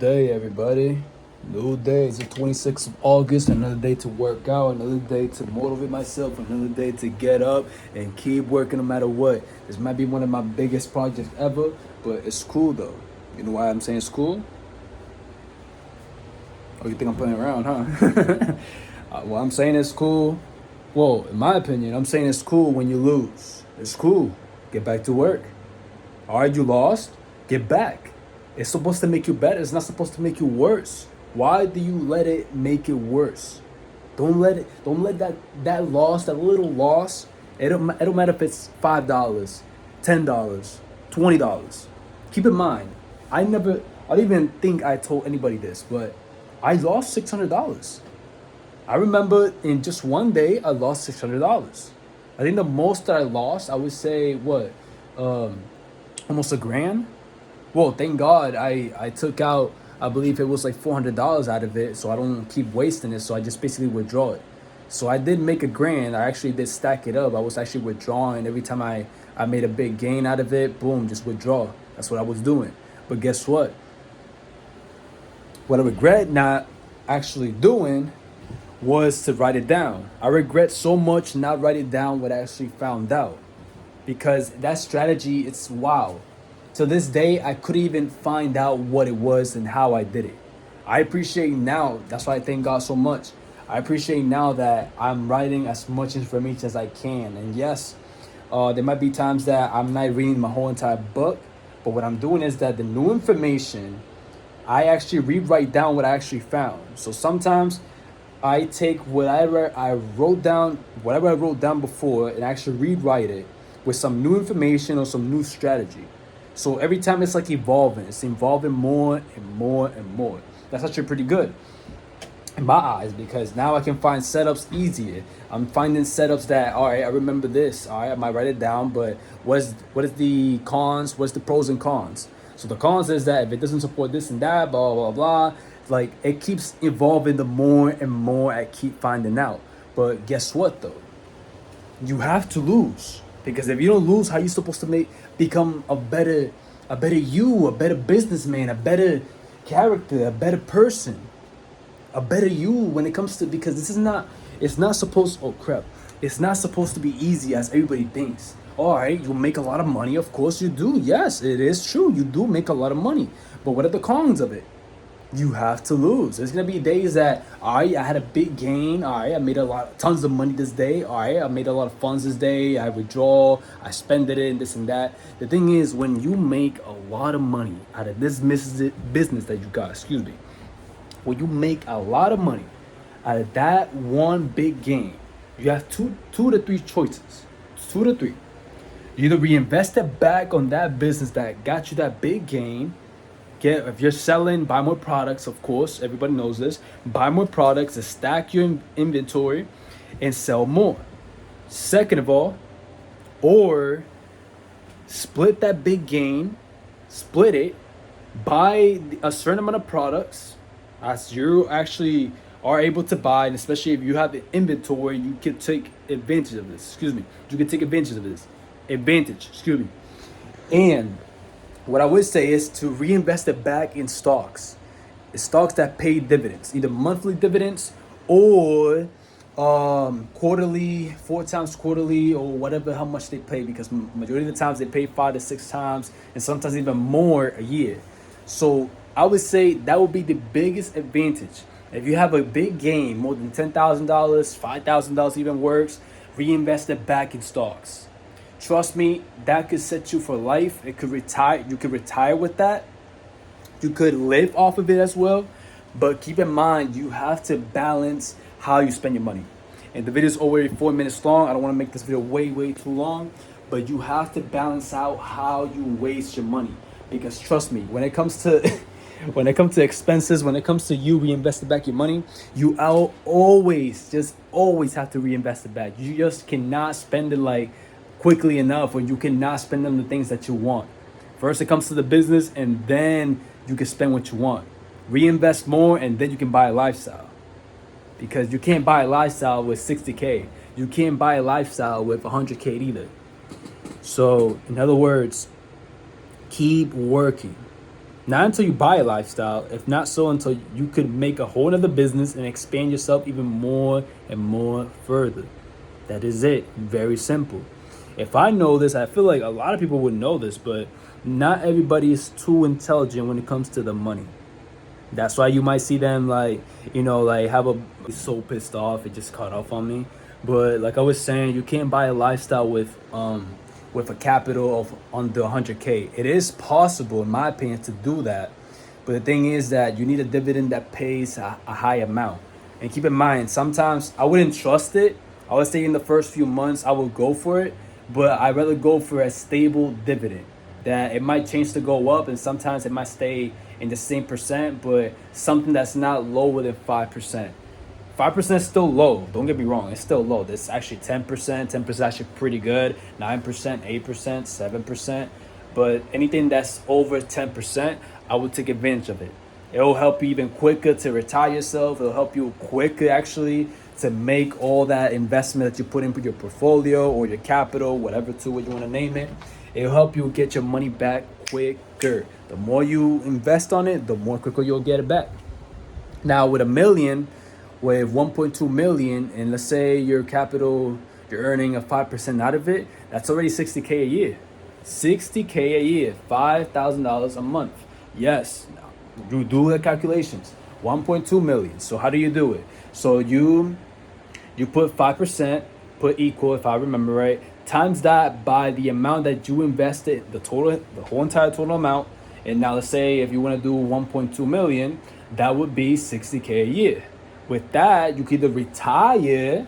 Day, everybody. New day. It's the 26th of August. Another day to work out. Another day to motivate myself. Another day to get up and keep working no matter what. This might be one of my biggest projects ever, but it's cool though. You know why I'm saying it's cool? Oh, you think I'm playing around, huh? Well, I'm saying it's cool. Well, in my opinion, I'm saying it's cool when you lose. It's cool. Get back to work. All right, you lost. Get back. It's supposed to make you better. It's not supposed to make you worse. Why do you let it make it worse? Don't let it. Don't let that loss, that little loss. It don't matter if it's $5, $10, $20. Keep in mind, I never. I don't even think I told anybody this, but I lost $600. I remember in just one day I lost $600. I think the most that I lost, I would say, what, um, almost a grand. Well, thank God I took out, I believe it was like $400 out of it, so I don't keep wasting it. So I just basically withdraw it. So I did make a grand. I actually did stack it up. I was actually withdrawing every time I made a big gain out of it. Boom, just withdraw. That's what I was doing. But guess what? What I regret not actually doing was to write it down. I regret so much not writing down what I actually found out because that strategy, it's wow. To this day, I couldn't even find out what it was and how I did it. I appreciate now. That's why I thank God so much. I appreciate now that I'm writing as much information as I can. And yes, there might be times that I'm not reading my whole entire book, but what I'm doing is that the new information, I actually rewrite down what I actually found. So sometimes I take whatever I wrote down before, and actually rewrite it with some new information or some new strategy. So every time it's like evolving, it's evolving more and more and more. That's actually pretty good in my eyes because now I can find setups easier. I'm finding setups that, all right, I remember this. All right, I might write it down, but what is the cons? What's the pros and cons? So the cons is that if it doesn't support this and that, blah blah blah, like it keeps evolving. The more and more I keep finding out. But guess what though? You have to lose because if you don't lose, how you supposed to become a better you, a better businessman, a better character, a better person, a better you when it comes to, because this is not, it's not supposed, oh crap, it's not supposed to be easy as everybody thinks. All right, you make a lot of money, of course you do. Yes, it is true, you do make a lot of money, but what are the cons of it? You have to lose. There's gonna be days that, all right, I had a big gain. All right, I made tons of money this day. All right, I made a lot of funds this day. I withdraw, I spend it in this and that. The thing is, when you make a lot of money out of this business that you got, excuse me, when you make a lot of money out of that one big gain, you have two to three choices. Two to three. You either reinvest it back on that business that got you that big gain. Get, if you're selling, buy more products, of course, everybody knows this. Buy more products to stack your inventory and sell more. Second of all, or split that big gain, split it, buy a certain amount of products as you actually are able to buy, and especially if you have the inventory, you can take advantage of this. Excuse me. You can take advantage of this. Advantage, excuse me. And what I would say is to reinvest it back in stocks. Stocks that pay dividends, either monthly dividends or quarterly, 4 times quarterly, or whatever how much they pay. Because majority of the times they pay 5 to 6 times, and sometimes even more a year. So I would say that would be the biggest advantage. If you have a big gain, more than $10,000, $5,000 even works, reinvest it back in stocks. Trust me, that could set you for life. It could retire. You could retire with that. You could live off of it as well. But keep in mind, you have to balance how you spend your money. And the video is already 4 minutes long. I don't want to make this video way too long. But you have to balance out how you waste your money. Because trust me, when it comes to when it comes to expenses, when it comes to you reinvesting back your money, you always have to reinvest it back. You just cannot spend it like quickly enough, or you cannot spend on the things that you want. First it comes to the business, and then you can spend what you want. Reinvest more, and then you can buy a lifestyle. Because you can't buy a lifestyle with 60K. You can't buy a lifestyle with 100K either. So in other words, keep working. Not until you buy a lifestyle, if not so until you could make a whole other business and expand yourself even more and more further. That is it. Very simple. If I know this, I feel like a lot of people would know this, but not everybody is too intelligent when it comes to the money. That's why you might see them like, like have a so pissed off it just caught off on me. But like I was saying, you can't buy a lifestyle with a capital of under 100K. It is possible, in my opinion, to do that. But the thing is that you need a dividend that pays a high amount. And keep in mind, sometimes I wouldn't trust it. I would say in the first few months I would go for it, but I'd rather go for a stable dividend. That it might change to go up, and sometimes it might stay in the same percent, but something that's not lower than 5%. 5% is still low. Don't get me wrong, it's still low. That's actually 10%. 10% actually pretty good. 9%, 8%, 7%. But anything that's over 10%, I would take advantage of it. It'll help you even quicker to retire yourself. It'll help you quicker actually to make all that investment that you put into your portfolio or your capital, whatever to what you want to name it. It'll help you get your money back quicker. The more you invest on it, the more quicker you'll get it back. Now with a million, with 1.2 million, and let's say your capital, you're earning a 5% out of it, that's already 60K a year. 60K a year, $5,000 a month. Yes, you do the calculations. 1.2 million. So how do you do it? So you put 5%, put equal, if I remember right, times that by the amount that you invested, the whole entire total amount. And now let's say if you want to do 1.2 million, that would be 60K a year. With that, you can either retire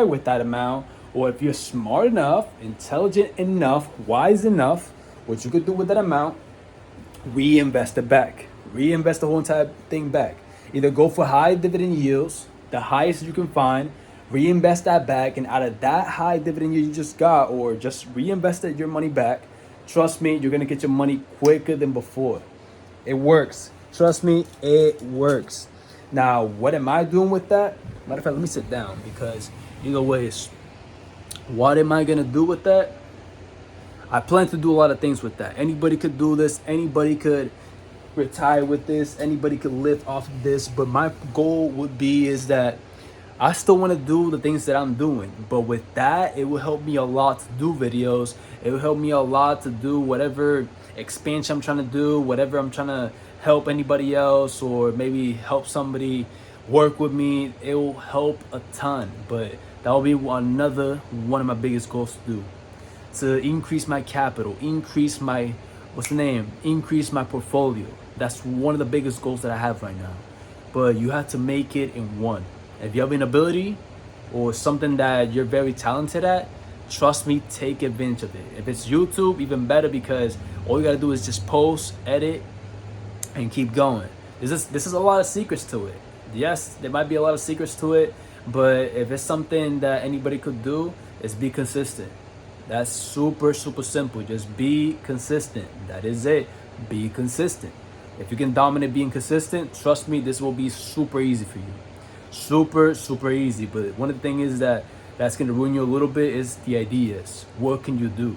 with that amount, or if you're smart enough, intelligent enough, wise enough, what you could do with that amount, reinvest it back. Reinvest the whole entire thing back. Either go for high dividend yields, the highest you can find, reinvest that back, and out of that high dividend yield you just got, or just reinvested your money back, trust me, you're gonna get your money quicker than before. It works. Trust me, it works. Now, what am I doing with that? Matter of fact, let me sit down because either way, what am I gonna do with that? I plan to do a lot of things with that. Anybody could do this. Anybody could retire with this. Anybody could live off of this. But my goal would be is that I still want to do the things that I'm doing. But with that, it will help me a lot to do videos. It will help me a lot to do whatever expansion I'm trying to do, whatever I'm trying to help anybody else, or maybe help somebody work with me. It will help a ton. But that will be another one of my biggest goals to do. To increase my capital, increase my, increase my portfolio. That's one of the biggest goals that I have right now. But you have to make it in one. If you have an ability or something that you're very talented at, trust me, take advantage of it. If it's YouTube, even better, because all you gotta do is just post, edit, and keep going. This is a lot of secrets to it. Yes, there might be a lot of secrets to it, but if it's something that anybody could do, is be consistent. That's super, super simple. Just be consistent. That is it. Be consistent. If you can dominate being consistent, trust me, this will be super easy for you. Super, super easy. But one of the things is that's going to ruin you a little bit is the ideas. What can you do?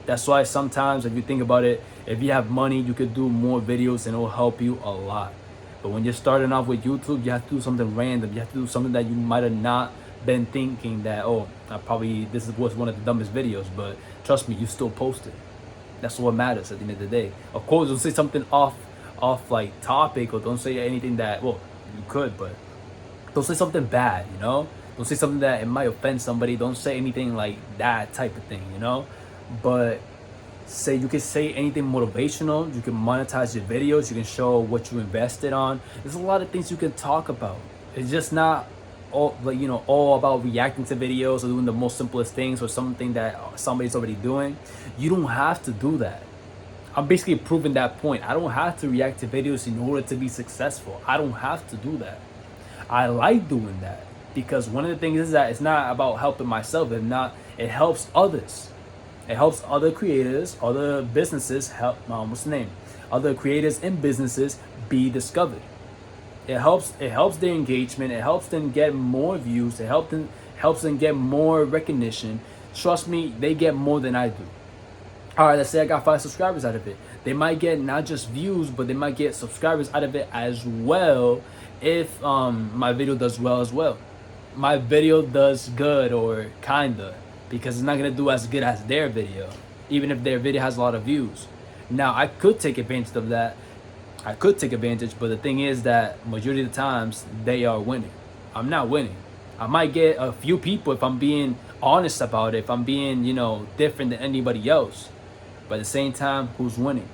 That's why sometimes if you think about it, if you have money, you could do more videos and it will help you a lot. But when you're starting off with YouTube, you have to do something random. You have to do something that you might have not been thinking that, oh, this was one of the dumbest videos, but trust me, you still post it. That's what matters at the end of the day. Of course, don't say something off like topic, or don't say anything that, well, you could, but don't say something bad, Don't say something that it might offend somebody. Don't say anything like that type of thing, But you can say anything motivational. You can monetize your videos. You can show what you invested on. There's a lot of things you can talk about. It's just not all about reacting to videos or doing the most simplest things or something that somebody's already doing. You don't have to do that. I'm basically proving that point. I don't have to react to videos in order to be successful. I don't have to do that. I like doing that because one of the things is that it's not about helping myself. It helps others. It helps other creators, other businesses other creators and businesses be discovered. It helps their engagement. It helps them get more views. It helps them get more recognition. Trust me, they get more than I do. All right, let's say I got 5 subscribers out of it. They might get not just views, but they might get subscribers out of it as well if my video does well as well. My video does good or kinda, because it's not gonna do as good as their video, even if their video has a lot of views. Now I could take advantage of that. I could take advantage, but the thing is that majority of the times they are winning. I'm not winning. I might get a few people if I'm being honest about it, if I'm being, different than anybody else. But at the same time, who's winning?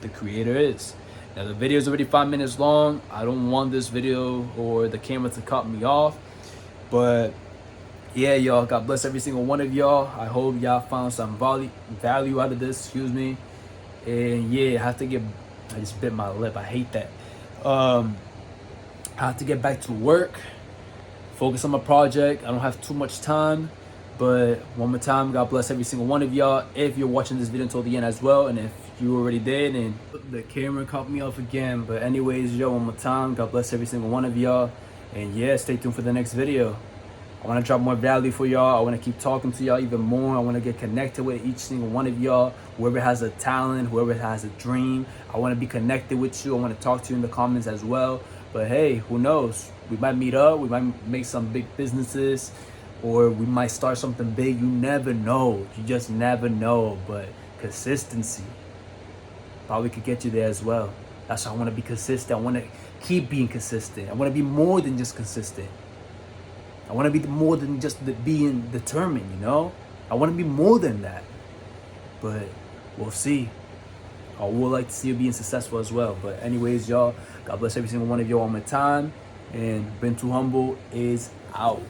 The creator is. Now the video is already 5 minutes long. I don't want this video or the camera to cut me off. But yeah, y'all, God bless every single one of y'all. I hope y'all found some value out of this, excuse me. And yeah, I just bit my lip. I hate that. I have to get back to work, focus on my project. I don't have too much time. But one more time, God bless every single one of y'all. If you're watching this video until the end as well, and if you already did, and the camera cut me off again. But anyways, yo, one more time, God bless every single one of y'all. And yeah, stay tuned for the next video. I want to drop more value for y'all. I want to keep talking to y'all even more. I want to get connected with each single one of y'all. Whoever has a talent, whoever has a dream, I want to be connected with you. I want to talk to you in the comments as well. But hey, who knows? We might meet up. We might make some big businesses, or we might start something big. You never know. You just never know. But consistency probably could get you there as well. That's why I want to be consistent. I want to keep being consistent. I want to be more than just consistent. I want to be more than just being determined, I want to be more than that. But we'll see. I would like to see you being successful as well. But anyways, y'all, God bless every single one of y'all one more time. And Been Too Humble is out.